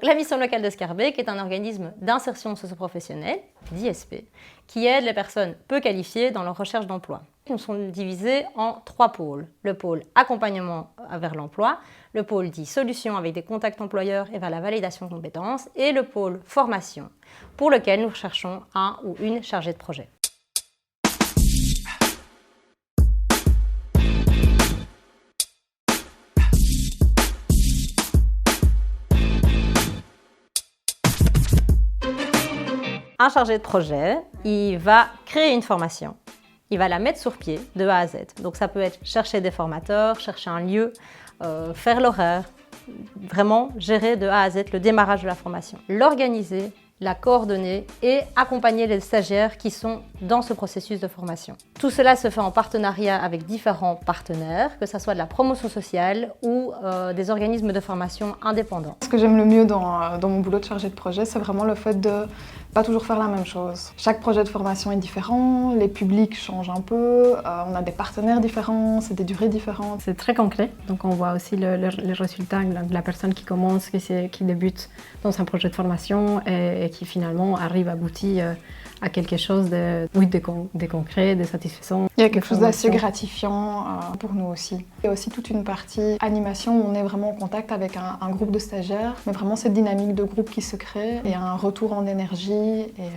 La mission locale de Scarbeck est un organisme d'insertion socio-professionnelle, d'ISP, qui aide les personnes peu qualifiées dans leur recherche d'emploi. Nous sommes divisés en 3 pôles. Le pôle accompagnement vers l'emploi, le pôle dit solutions avec des contacts employeurs et vers la validation de compétences, et le pôle formation, pour lequel nous recherchons un ou une chargée de projet. Un chargé de projet, il va créer une formation. Il va la mettre sur pied de A à Z. Donc ça peut être chercher des formateurs, chercher un lieu, faire l'horaire, vraiment gérer de A à Z le démarrage de la formation. L'organiser, la coordonner et accompagner les stagiaires qui sont dans ce processus de formation. Tout cela se fait en partenariat avec différents partenaires, que ce soit de la promotion sociale ou des organismes de formation indépendants. Ce que j'aime le mieux dans mon boulot de chargé de projet, c'est vraiment le fait de pas toujours faire la même chose. Chaque projet de formation est différent, les publics changent un peu, on a des partenaires différents, c'est des durées différentes. C'est très concret, donc on voit aussi les résultats de la personne qui commence, qui débute dans un projet de formation et qui finalement arrive à aboutir à quelque chose de concret, de satisfaisant. Il y a quelque chose d'assez gratifiant pour nous aussi. Il y a aussi toute une partie animation où on est vraiment en contact avec un groupe de stagiaires, mais vraiment cette dynamique de groupe qui se crée et un retour en énergie. Et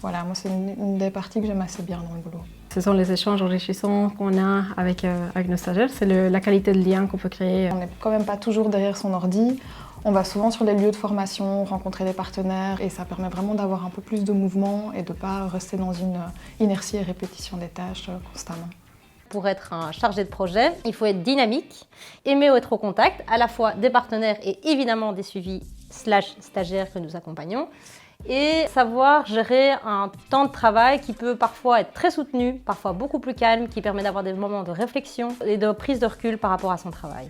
voilà, moi c'est une des parties que j'aime assez bien dans le boulot. Ce sont les échanges enrichissants qu'on a avec nos stagiaires, c'est la qualité de lien qu'on peut créer. On n'est quand même pas toujours derrière son ordi. On va souvent sur les lieux de formation, rencontrer des partenaires et ça permet vraiment d'avoir un peu plus de mouvement et de ne pas rester dans une inertie et répétition des tâches constamment. Pour être un chargé de projet, il faut être dynamique, aimer être au contact, à la fois des partenaires et évidemment des suivis /stagiaires que nous accompagnons, et savoir gérer un temps de travail qui peut parfois être très soutenu, parfois beaucoup plus calme, qui permet d'avoir des moments de réflexion et de prise de recul par rapport à son travail.